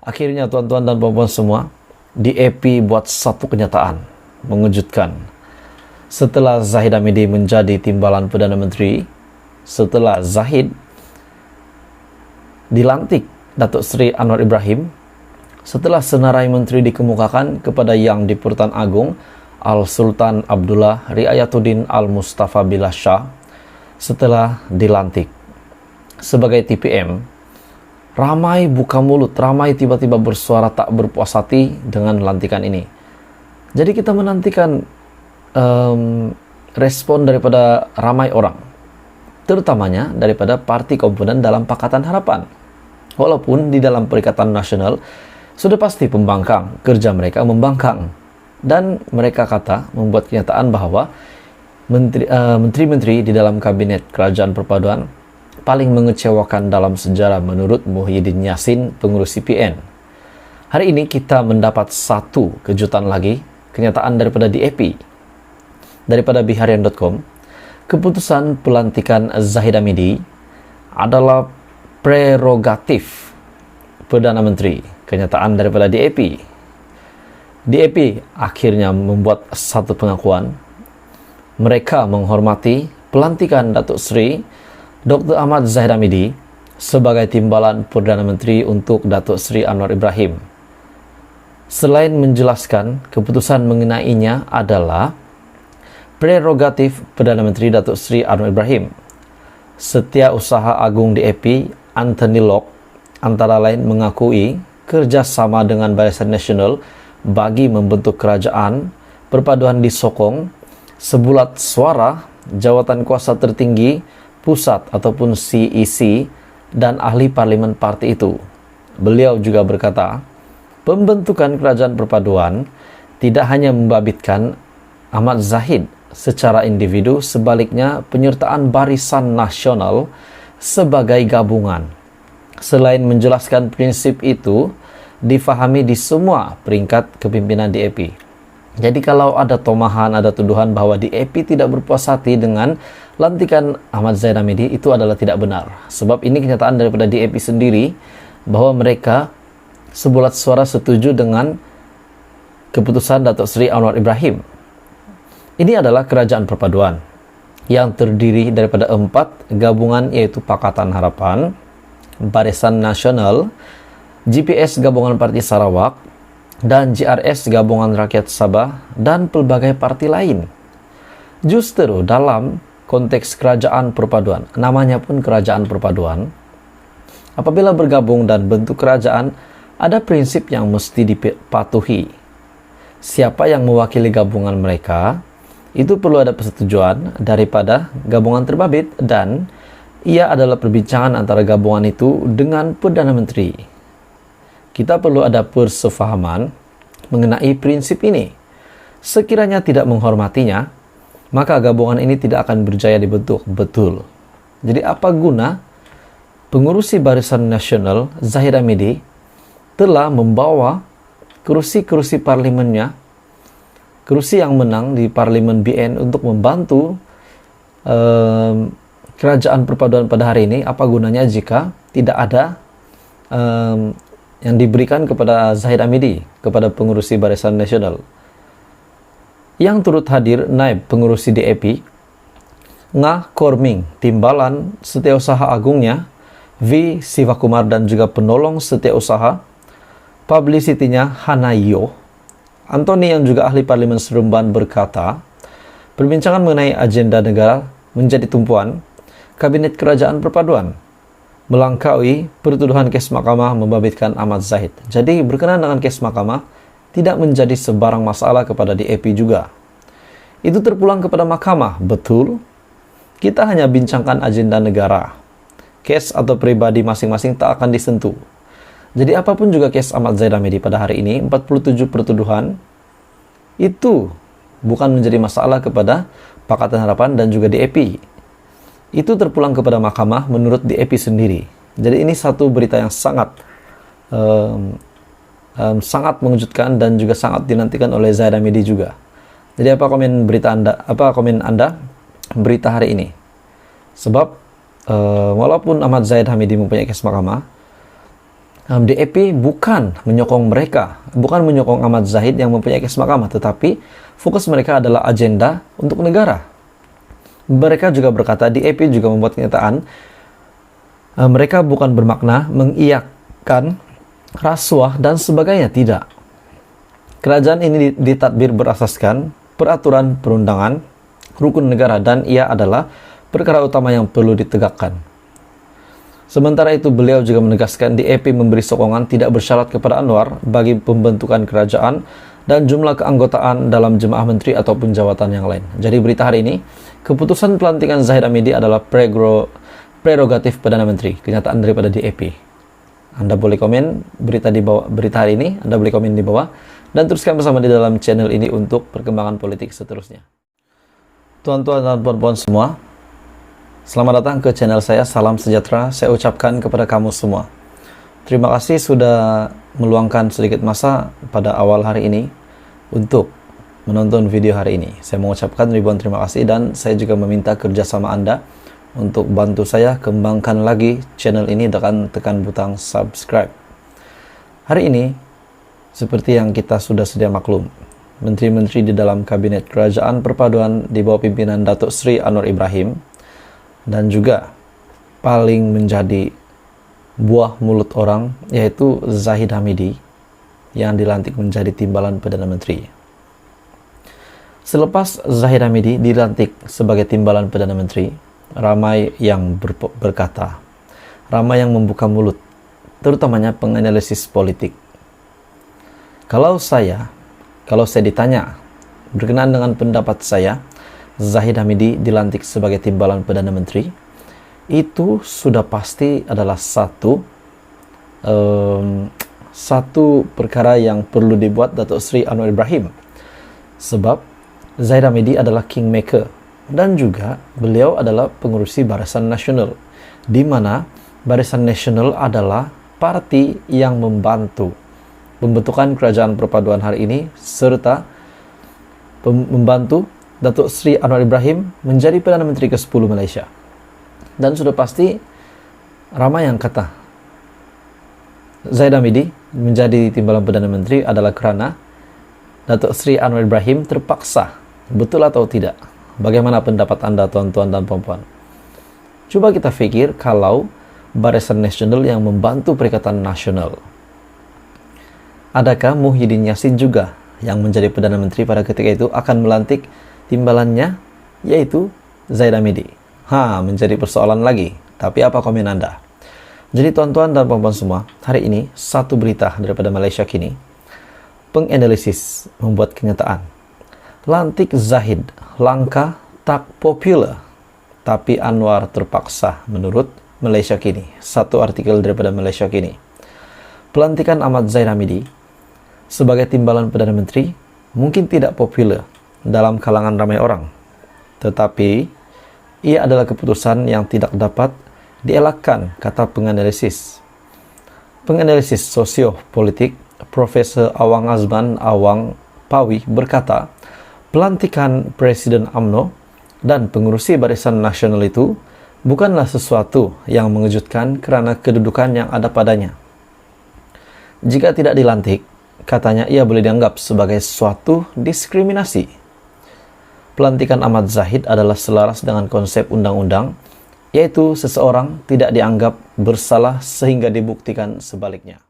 Akhirnya tuan-tuan dan puan-puan semua, DAP buat satu kenyataan mengejutkan. Setelah Zahid Hamidi menjadi timbalan Perdana Menteri, setelah Zahid dilantik Datuk Seri Anwar Ibrahim, setelah senarai menteri dikemukakan kepada Yang di-Pertuan Agong Al-Sultan Abdullah Riayatuddin Al-Mustafa Billah Shah, setelah dilantik sebagai TPM, ramai buka mulut, ramai tiba-tiba bersuara tak berpuas hati dengan lantikan ini. Jadi kita menantikan respon daripada ramai orang, terutamanya daripada parti komponen dalam Pakatan Harapan. Walaupun di dalam Perikatan Nasional sudah pasti pembangkang, kerja mereka membangkang. Dan mereka membuat kenyataan bahwa menteri-menteri di dalam kabinet kerajaan perpaduan paling mengecewakan dalam sejarah menurut Muhyiddin Yassin, pengurus CPN. Hari ini kita mendapat satu kejutan lagi, kenyataan daripada DAP. Daripada biharian.com, keputusan pelantikan Zahid Hamidi adalah prerogatif Perdana Menteri. Kenyataan daripada DAP. DAP akhirnya membuat satu pengakuan. Mereka menghormati pelantikan Datuk Seri Dr. Ahmad Zahid Hamidi sebagai timbalan Perdana Menteri untuk Datuk Seri Anwar Ibrahim. Selain menjelaskan keputusan mengenainya adalah prerogatif Perdana Menteri Datuk Seri Anwar Ibrahim, Setiausaha Agung DAP Anthony Locke antara lain mengakui kerjasama dengan Barisan Nasional bagi membentuk kerajaan perpaduan disokong sebulat suara jawatan kuasa tertinggi pusat ataupun CEC dan ahli parlimen parti itu. Beliau juga berkata, pembentukan kerajaan perpaduan tidak hanya membabitkan Ahmad Zahid secara individu, sebaliknya penyertaan Barisan Nasional sebagai gabungan. Selain menjelaskan prinsip itu difahami di semua peringkat kepimpinan DAP. Jadi kalau ada tomahan, ada tuduhan bahwa DAP tidak berpuas hati dengan lantikan Ahmad Zahid Hamidi, itu adalah tidak benar. Sebab ini kenyataan daripada DAP sendiri bahwa mereka sebulat suara setuju dengan keputusan Datuk Seri Anwar Ibrahim. Ini adalah kerajaan perpaduan yang terdiri daripada 4 gabungan, yaitu Pakatan Harapan, Barisan Nasional, GPS Gabungan Parti Sarawak, dan GRS Gabungan Rakyat Sabah, dan pelbagai parti lain. Justru dalam konteks kerajaan perpaduan, namanya pun kerajaan perpaduan, apabila bergabung dan bentuk kerajaan, ada prinsip yang mesti dipatuhi. Siapa yang mewakili gabungan mereka, itu perlu ada persetujuan daripada gabungan terbabit, dan ia adalah perbincangan antara gabungan itu dengan Perdana Menteri. Kita perlu ada persefahaman mengenai prinsip ini. Sekiranya tidak menghormatinya, maka gabungan ini tidak akan berjaya dibentuk. Betul. Jadi apa guna pengurusi Barisan Nasional Zahid Hamidi telah membawa kerusi-kerusi parlimennya, kerusi yang menang di parlimen BN untuk membantu kerajaan perpaduan pada hari ini? Apa gunanya jika tidak ada yang diberikan kepada Zahid Hamidi, kepada pengurusi Barisan Nasional? Yang turut hadir naib pengurusi DAP, Ngah Korming, timbalan Setiausaha Agungnya, V. Sivakumar, dan juga penolong Setiausaha publicity-nya Hanayo. Anthony yang juga ahli parlimen Seremban berkata, perbincangan mengenai agenda negara menjadi tumpuan kabinet kerajaan perpaduan, melangkaui pertuduhan kes mahkamah membabitkan Ahmad Zahid. Jadi berkenaan dengan kes mahkamah tidak menjadi sebarang masalah kepada DAP juga. Itu terpulang kepada mahkamah, betul. Kita hanya bincangkan agenda negara. Kes atau pribadi masing-masing tak akan disentuh. Jadi apapun juga kes Ahmad Zahid Hamidi pada hari ini, 47 pertuduhan, itu bukan menjadi masalah kepada Pakatan Harapan dan juga DAP. Itu terpulang kepada mahkamah menurut DAP sendiri. Jadi ini satu berita yang sangat sangat mengejutkan dan juga sangat dinantikan oleh Zahid Hamidi juga. Jadi apa komen Anda berita hari ini? Sebab walaupun Ahmad Zahid Hamidi mempunyai kes mahkamah, DAP bukan menyokong mereka, bukan menyokong Ahmad Zahid yang mempunyai kes mahkamah, tetapi fokus mereka adalah agenda untuk negara. Mereka juga berkata, DAP juga membuat kenyataan, mereka bukan bermakna mengiyakan rasuah dan sebagainya, tidak. Kerajaan ini ditadbir berasaskan peraturan perundangan, rukun negara, dan ia adalah perkara utama yang perlu ditegakkan. Sementara itu, beliau juga menegaskan DAP memberi sokongan tidak bersyarat kepada Anwar bagi pembentukan kerajaan dan jumlah keanggotaan dalam jemaah menteri ataupun jawatan yang lain. Jadi berita hari ini, keputusan pelantikan Zahid Hamidi adalah prerogatif Perdana Menteri, kenyataan daripada DAP. Anda boleh komen berita hari ini, Anda boleh komen di bawah, dan teruskan bersama di dalam channel ini untuk perkembangan politik seterusnya. Tuan-tuan dan puan-puan semua, selamat datang ke channel saya. Salam sejahtera saya ucapkan kepada kamu semua. Terima kasih sudah meluangkan sedikit masa pada awal hari ini untuk menonton video hari ini. Saya mengucapkan ribuan terima kasih, dan saya juga meminta kerjasama Anda untuk bantu saya kembangkan lagi channel ini dengan tekan butang subscribe. Hari ini, seperti yang kita sudah sedia maklum, menteri-menteri di dalam kabinet kerajaan perpaduan di bawah pimpinan Datuk Seri Anwar Ibrahim, dan juga paling menjadi buah mulut orang, yaitu Zahid Hamidi, yang dilantik menjadi timbalan Perdana Menteri. Selepas Zahid Hamidi dilantik sebagai timbalan Perdana Menteri, ramai yang berkata, ramai yang membuka mulut, terutamanya penganalisis politik. Kalau saya ditanya berkenaan dengan pendapat saya, Zahid Hamidi dilantik sebagai timbalan Perdana Menteri, itu sudah pasti adalah satu perkara yang perlu dibuat Datuk Seri Anwar Ibrahim. Sebab Zahid Hamidi adalah kingmaker, dan juga beliau adalah pengurusi Barisan Nasional, di mana Barisan Nasional adalah parti yang membantu pembentukan kerajaan perpaduan hari ini, serta membantu Datuk Seri Anwar Ibrahim menjadi Perdana Menteri ke-10 Malaysia. Dan sudah pasti ramai yang kata Zahid Hamidi menjadi timbalan Perdana Menteri adalah kerana Datuk Seri Anwar Ibrahim terpaksa. Betul atau tidak? Bagaimana pendapat Anda, tuan-tuan dan puan-puan? Coba kita fikir kalau Barisan Nasional yang membantu Perikatan Nasional, adakah Muhyiddin Yassin juga yang menjadi Perdana Menteri pada ketika itu akan melantik timbalannya, yaitu Zahid Hamidi? Menjadi persoalan lagi. Tapi apa komen Anda? Jadi tuan-tuan dan puan-puan semua, hari ini satu berita daripada Malaysia Kini, penganalisis membuat kenyataan. Lantik Zahid, langkah tak popular, tapi Anwar terpaksa menurut Malaysia Kini. Satu artikel daripada Malaysia Kini. Pelantikan Ahmad Zahid Hamidi sebagai timbalan Perdana Menteri mungkin tidak popular dalam kalangan ramai orang, tetapi ia adalah keputusan yang tidak dapat dielakkan, kata penganalisis sosiopolitik Profesor Awang Azman Awang Pawi berkata, pelantikan Presiden UMNO dan pengurusi Barisan Nasional itu bukanlah sesuatu yang mengejutkan kerana kedudukan yang ada padanya. Jika tidak dilantik, katanya ia boleh dianggap sebagai suatu diskriminasi. Pelantikan Ahmad Zahid adalah selaras dengan konsep undang-undang, yaitu seseorang tidak dianggap bersalah sehingga dibuktikan sebaliknya.